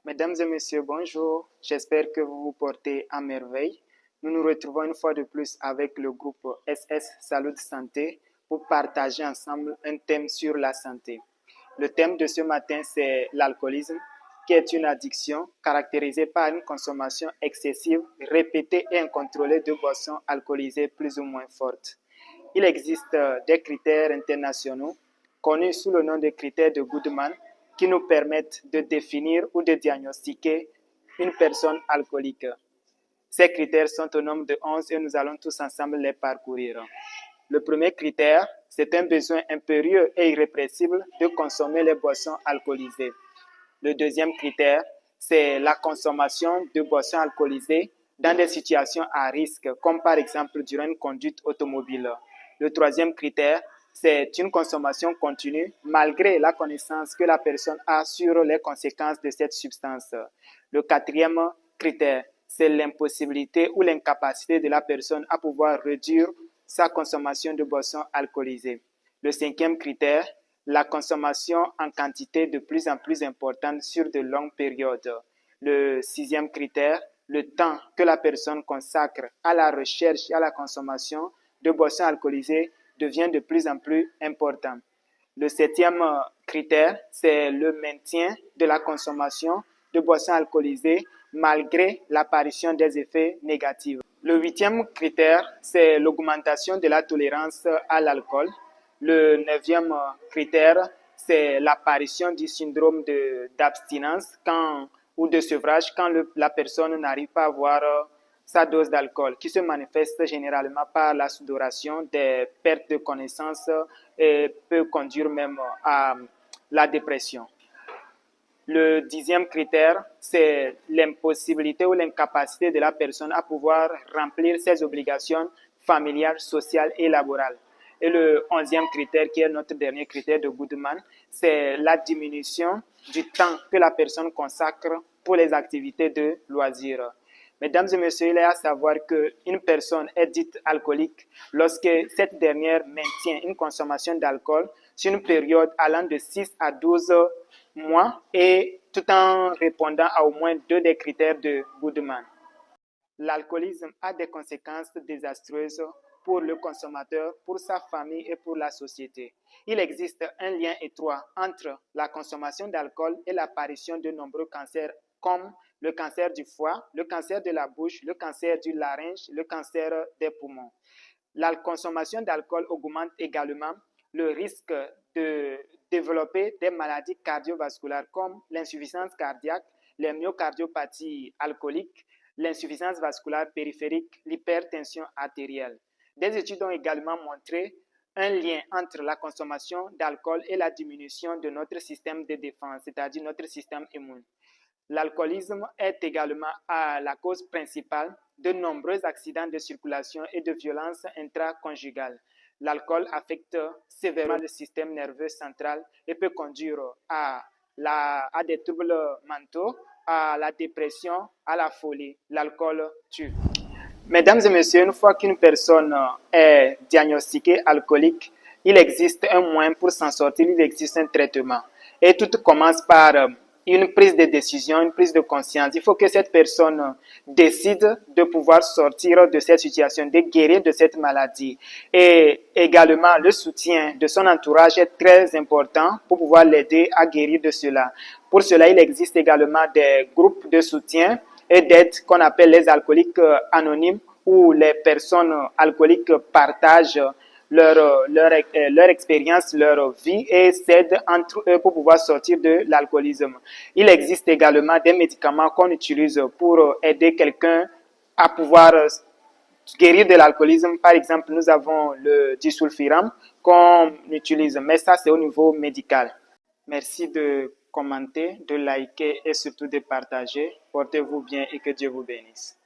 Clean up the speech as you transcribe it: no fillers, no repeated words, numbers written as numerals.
Mesdames et messieurs, bonjour. J'espère que vous vous portez à merveille. Nous nous retrouvons une fois de plus avec le groupe SS Salut Santé pour partager ensemble un thème sur la santé. Le thème de ce matin, c'est l'alcoolisme, qui est une addiction caractérisée par une consommation excessive, répétée et incontrôlée de boissons alcoolisées plus ou moins fortes. Il existe des critères internationaux connus sous le nom de critères de Goodman qui nous permettent de définir ou de diagnostiquer une personne alcoolique. Ces critères sont au nombre de 11 et nous allons tous ensemble les parcourir. Le premier critère, c'est un besoin impérieux et irrépressible de consommer les boissons alcoolisées. Le deuxième critère, c'est la consommation de boissons alcoolisées dans des situations à risque, comme par exemple durant une conduite automobile. Le troisième critère, c'est une consommation continue malgré la connaissance que la personne a sur les conséquences de cette substance. Le quatrième critère, c'est l'impossibilité ou l'incapacité de la personne à pouvoir réduire sa consommation de boissons alcoolisées. Le cinquième critère, la consommation en quantité de plus en plus importante sur de longues périodes. Le sixième critère, le temps que la personne consacre à la recherche et à la consommation de boissons alcoolisées devient de plus en plus important. Le septième critère, c'est le maintien de la consommation de boissons alcoolisées malgré l'apparition des effets négatifs. Le huitième critère, c'est l'augmentation de la tolérance à l'alcool. Le neuvième critère, c'est l'apparition du syndrome d'abstinence ou de sevrage quand la personne n'arrive pas à avoir sa dose d'alcool, qui se manifeste généralement par la sudoration, des pertes de connaissance et peut conduire même à la dépression. Le dixième critère, c'est l'impossibilité ou l'incapacité de la personne à pouvoir remplir ses obligations familiales, sociales et laborales. Et le onzième critère, qui est notre dernier critère de Goodman, c'est la diminution du temps que la personne consacre pour les activités de loisirs. Mesdames et messieurs, il est à savoir qu'une personne est dite alcoolique lorsque cette dernière maintient une consommation d'alcool sur une période allant de 6 à 12 mois et tout en répondant à au moins 2 des critères de Goodman. L'alcoolisme a des conséquences désastreuses pour le consommateur, pour sa famille et pour la société. Il existe un lien étroit entre la consommation d'alcool et l'apparition de nombreux cancers comme le cancer du foie, le cancer de la bouche, le cancer du larynx, le cancer des poumons. La consommation d'alcool augmente également le risque de développer des maladies cardiovasculaires comme l'insuffisance cardiaque, les myocardiopathies alcooliques, l'insuffisance vasculaire périphérique, l'hypertension artérielle. Des études ont également montré un lien entre la consommation d'alcool et la diminution de notre système de défense, c'est-à-dire notre système immune. L'alcoolisme est également la cause principale de nombreux accidents de circulation et de violences intraconjugales. L'alcool affecte sévèrement le système nerveux central et peut conduire à des troubles mentaux, à la dépression, à la folie. L'alcool tue. Mesdames et messieurs, une fois qu'une personne est diagnostiquée alcoolique, il existe un moyen pour s'en sortir, il existe un traitement. Et tout commence par une prise de décision, une prise de conscience. Il faut que cette personne décide de pouvoir sortir de cette situation, de guérir de cette maladie. Et également, le soutien de son entourage est très important pour pouvoir l'aider à guérir de cela. Pour cela, il existe également des groupes de soutien et d'aide qu'on appelle les alcooliques anonymes, où les personnes alcooliques partagent leur expérience, leur vie et s'aident entre eux pour pouvoir sortir de l'alcoolisme. Il existe également des médicaments qu'on utilise pour aider quelqu'un à pouvoir guérir de l'alcoolisme. Par exemple, nous avons le disulfiram qu'on utilise, mais ça c'est au niveau médical. Merci de commenter, de liker et surtout de partager. Portez-vous bien et que Dieu vous bénisse.